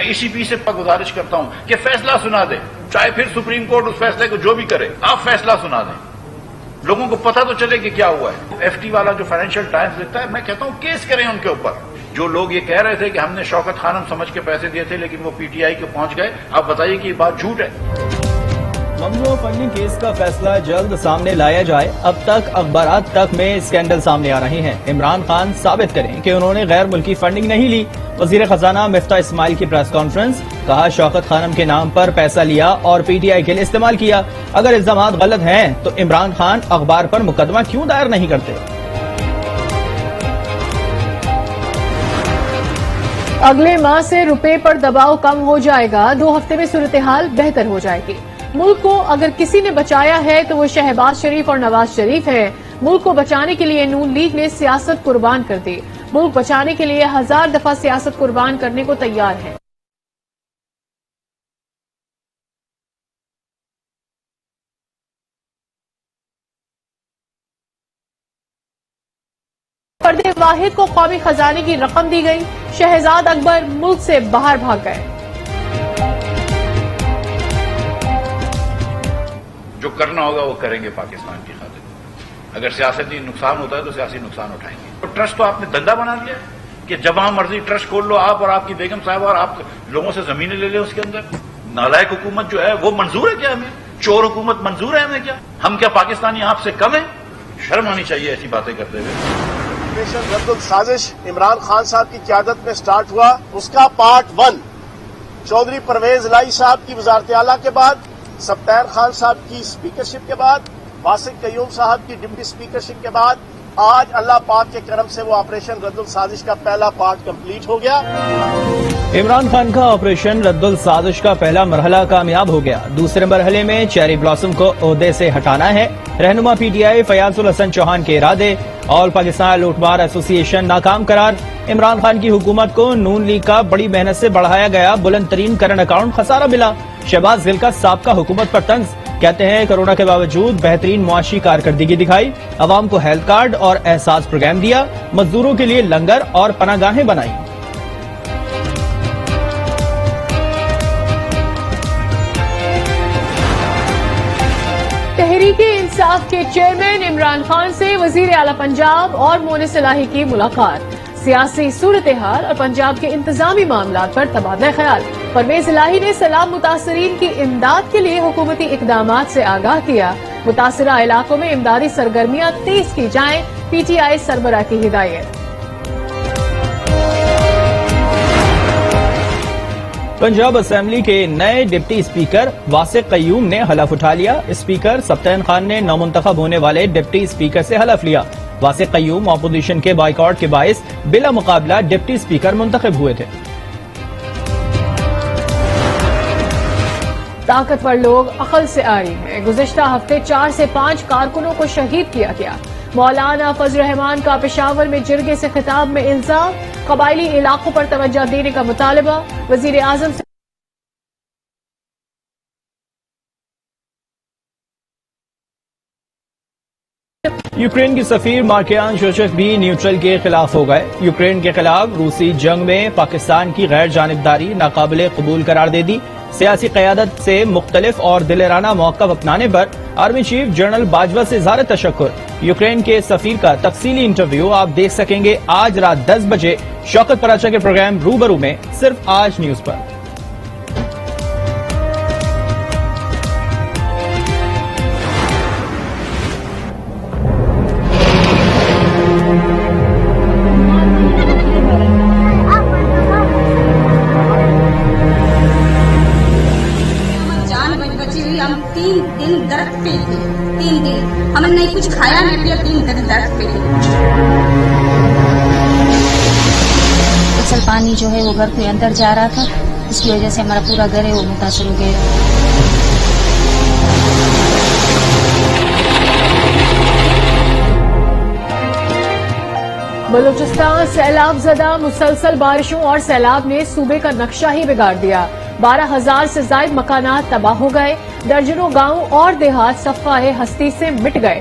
ای سی پی سے گزارش کرتا ہوں کہ فیصلہ سنا دیں، چاہے پھر سپریم کورٹ اس فیصلے کو جو بھی کرے، آپ فیصلہ سنا دیں، لوگوں کو پتہ تو چلے کہ کیا ہوا ہے۔ ایف ٹی والا جو فائنینشیل ٹائمز لکھتا ہے، میں کہتا ہوں کیس کریں ان کے اوپر۔ جو لوگ یہ کہہ رہے تھے کہ ہم نے شوکت خانم سمجھ کے پیسے دیے تھے لیکن وہ پی ٹی آئی کے پہنچ گئے، آپ بتائیے کہ یہ بات جھوٹ ہے؟ ممنوع فنڈنگ کیس کا فیصلہ جلد سامنے لایا جائے۔ اب تک اخبارات تک میں اسکینڈل سامنے آ رہے ہیں۔ عمران خان ثابت کریں کہ انہوں نے غیر ملکی فنڈنگ نہیں لی۔ وزیر خزانہ مفتاح اسماعیل کی پریس کانفرنس، کہا شوکت خانم کے نام پر پیسہ لیا اور پی ٹی آئی کے لیے استعمال کیا۔ اگر الزامات غلط ہیں تو عمران خان اخبار پر مقدمہ کیوں دائر نہیں کرتے؟ اگلے ماہ سے روپے پر دباؤ کم ہو جائے گا، 2 ہفتے میں صورتحال بہتر ہو جائے گی۔ ملک کو اگر کسی نے بچایا ہے تو وہ شہباز شریف اور نواز شریف ہے۔ ملک کو بچانے کے لیے نون لیگ نے سیاست قربان کر دی۔ ملک بچانے کے لیے 1000 دفعہ سیاست قربان کرنے کو تیار ہے۔ فرد واحد کو قومی خزانے کی رقم دی گئی، شہزاد اکبر ملک سے باہر بھاگ گئے۔ جو کرنا ہوگا وہ کریں گے پاکستان کی خاطر۔ اگر سیاسی نقصان ہوتا ہے تو سیاسی نقصان اٹھائیں گے۔ ٹرسٹ تو آپ نے دندا بنا دیا کہ جب وہاں مرضی ٹرسٹ کھول لو آپ اور آپ کی بیگم صاحبہ اور آپ لوگوں سے زمینیں لے لیں اس کے اندر۔ نالائق حکومت جو ہے وہ منظور ہے کیا ہمیں؟ چور حکومت منظور ہے ہمیں کیا؟ ہم کیا پاکستانی آپ سے کم ہیں؟ شرم آنی چاہیے ایسی باتیں کرتے ہوئے۔ آپریشن رد السازش عمران خان صاحب کی قیادت میں سٹارٹ ہوا، اس کا پارٹ 1 چودھری پرویز الہی صاحب کی وزارت اعلیٰ کے بعد، سبتیر خان صاحب کی اسپیکرشپ کے بعد، واسق قیوم صاحب کی ڈپٹی اسپیکرشپ کے بعد، آج اللہ پاک کے کرم سے وہ آپریشن رد السازش کا پہلا پارٹ کمپلیٹ ہو گیا۔ عمران خان کا آپریشن رد السازش کا پہلا مرحلہ کامیاب ہو گیا۔ دوسرے مرحلے میں چیری بلاسم کو عہدے سے ہٹانا ہے۔ رہنما پی ٹی آئی فیاض الحسن چوہان کے ارادے، آل پاکستان لوٹ مار ایسوسی ایشن ناکام قرار۔ عمران خان کی حکومت کو نون لیگ کا بڑی محنت سے بڑھایا گیا بلند ترین کرنٹ اکاؤنٹ خسارہ ملا۔ شہباز گل کا سابقہ حکومت پر طنز، کہتے ہیں کرونا کے باوجود بہترین معاشی کارکردگی دکھائی، عوام کو ہیلتھ کارڈ اور احساس پروگرام دیا، مزدوروں کے لیے لنگر اور پناہ گاہیں بنائی۔ تحریک انصاف کے چیئرمین عمران خان سے وزیر اعلی پنجاب اور مونس الہی کی ملاقات، سیاسی صورتحال اور پنجاب کے انتظامی معاملات پر تبادلہ خیال۔ پرویز الہی نے سیلاب متاثرین کی امداد کے لیے حکومتی اقدامات سے آگاہ کیا، متاثرہ علاقوں میں امدادی سرگرمیاں تیز کی جائیں، پی ٹی آئی سربراہ کی ہدایت۔ پنجاب اسمبلی کے نئے ڈپٹی اسپیکر واسق قیوم نے حلف اٹھا لیا۔ اسپیکر سبتین خان نے نامنتخب ہونے والے ڈپٹی اسپیکر سے حلف لیا۔ واسق قیوم اپوزیشن کے بائیکاٹ کے باعث بلا مقابلہ ڈپٹی اسپیکر منتخب ہوئے تھے۔ طاقتور لوگ عقل سے عاری ہیں، گزشتہ ہفتے 4 سے 5 کارکنوں کو شہید کیا گیا۔ مولانا فضل الرحمان کا پشاور میں جرگے سے خطاب میں الزام، قبائلی علاقوں پر توجہ دینے کا مطالبہ، وزیر اعظم سے یوکرین کی سفیر مارکیان شوچک بھی نیوٹرل کے خلاف ہو گئے۔ یوکرین کے خلاف روسی جنگ میں پاکستان کی غیر جانبداری ناقابل قبول قرار دے دی۔ سیاسی قیادت سے مختلف اور دلیرانہ موقف اپنانے پر آرمی چیف جنرل باجوہ سے اظہار تشکر۔ یوکرین کے سفیر کا تفصیلی انٹرویو آپ دیکھ سکیں گے آج رات 10 بجے شوکت پراچا کے پروگرام روبرو میں، صرف آج نیوز پر۔ ہم 3 دن درخت پہ تھے، 3 دن ہم نے نہیں کچھ کھایا نہیں پیا، 3 دن درخت پہ تھے۔ اکثر پانی جو ہے وہ گھر کے اندر جا رہا تھا، اس کی وجہ سے ہمارا پورا گھر ہے وہ متاثر ہو گیا۔ بلوچستان سیلاب زدہ، مسلسل بارشوں اور سیلاب نے صوبے کا نقشہ ہی بگاڑ دیا۔ 12,000 سے زائد مکانات تباہ ہو گئے، درجنوں گاؤں اور دیہات صفحہ ہستی سے مٹ گئے۔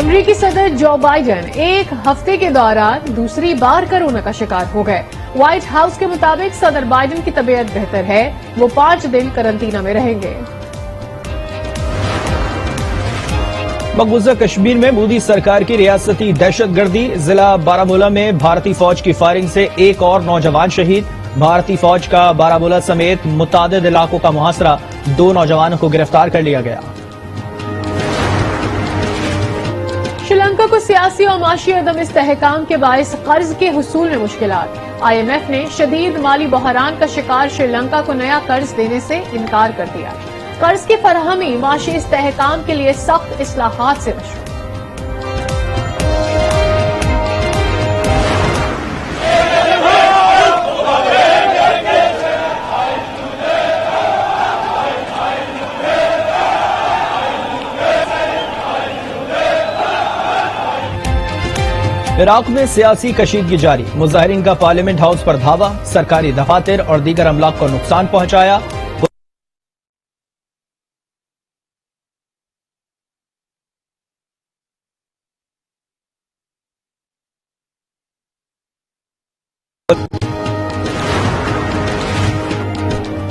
امریکی صدر جو بائیڈن ایک ہفتے کے دوران دوسری بار کورونا کا شکار ہو گئے. وائٹ ہاؤس کے مطابق صدر بائیڈن کی طبیعت بہتر ہے. وہ 5 دن قرنطینہ میں رہیں گے. مقبوضہ کشمیر میں مودی سرکار کی ریاستی دہشت گردی. ضلع بارامولہ میں بھارتی فوج کی فائرنگ سے ایک اور نوجوان شہید. بھارتی فوج کا بارامولہ سمیت متعدد علاقوں کا محاصرہ. 2 نوجوانوں کو گرفتار کر لیا گیا. شری لنکا کو سیاسی اور معاشی عدم استحکام کے باعث قرض کے حصول میں مشکلات. IMF نے شدید مالی بحران کا شکار شری لنکا کو نیا قرض دینے سے انکار کر دیا. قرض کی فراہمی معاشی استحکام کے لیے سخت اصلاحات سے مشروط. عراق میں سیاسی کشیدگی جاری. مظاہرین کا پارلیمنٹ ہاؤس پر دھاوا. سرکاری دفاتر اور دیگر املاک کو نقصان پہنچایا.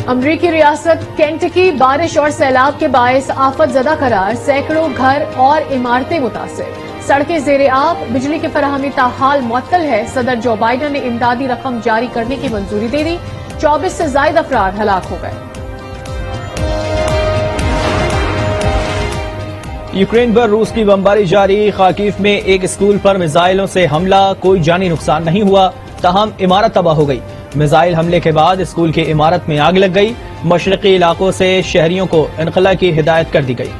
امریکی ریاست کینٹکی بارش اور سیلاب کے باعث آفت زدہ قرار. سینکڑوں گھر اور عمارتیں متاثر. سڑکیں زیر آب. بجلی کی فراہمی تاحال معطل ہے. صدر جو بائیڈن نے امدادی رقم جاری کرنے کی منظوری دے دی. 24 سے زائد افراد ہلاک ہو گئے. یوکرین پر روس کی بمباری جاری. خارکیف میں ایک اسکول پر میزائلوں سے حملہ. کوئی جانی نقصان نہیں ہوا، تاہم عمارت تباہ ہو گئی. میزائل حملے کے بعد اسکول کی عمارت میں آگ لگ گئی. مشرقی علاقوں سے شہریوں کو انخلا کی ہدایت کر دی گئی.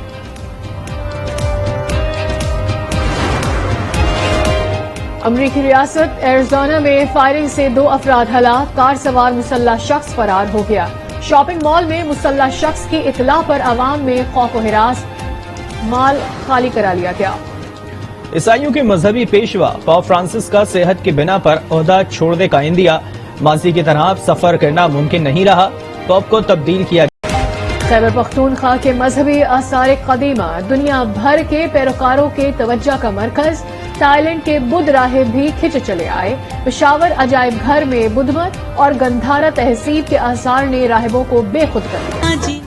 امریکی ریاست ایریزونا میں فائرنگ سے 2 افراد ہلاک. کار سوار مسلح شخص فرار ہو گیا. شاپنگ مال میں مسلح شخص کی اطلاع پر عوام میں خوف و ہراس. مال خالی کرا لیا گیا. عیسائیوں کے مذہبی پیشوا پاپ فرانسس کا صحت کی بنا پر عہدہ چھوڑنے کا عندیہ. ماضی کی طرح سفر کرنا ممکن نہیں رہا. پاپ کو تبدیل کیا گیا. خیبر پختونخوا کے مذہبی آثار قدیمہ دنیا بھر کے پیروکاروں کے توجہ کا مرکز. تائی لینڈ کے بدھ راہب بھی کھنچ چلے آئے. پشاور عجائب گھر میں بدھ مت اور گندھارا تہذیب کے آثار نے راہبوں کو بے خود کر دیا.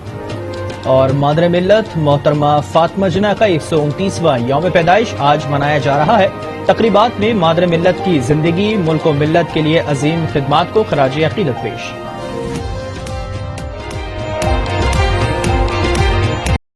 اور مادر ملت محترمہ فاطمہ جناح کا 129واں یوم پیدائش آج منایا جا رہا ہے. تقریبات میں مادر ملت کی زندگی، ملک و ملت کے لیے عظیم خدمات کو خراج عقیدت پیش.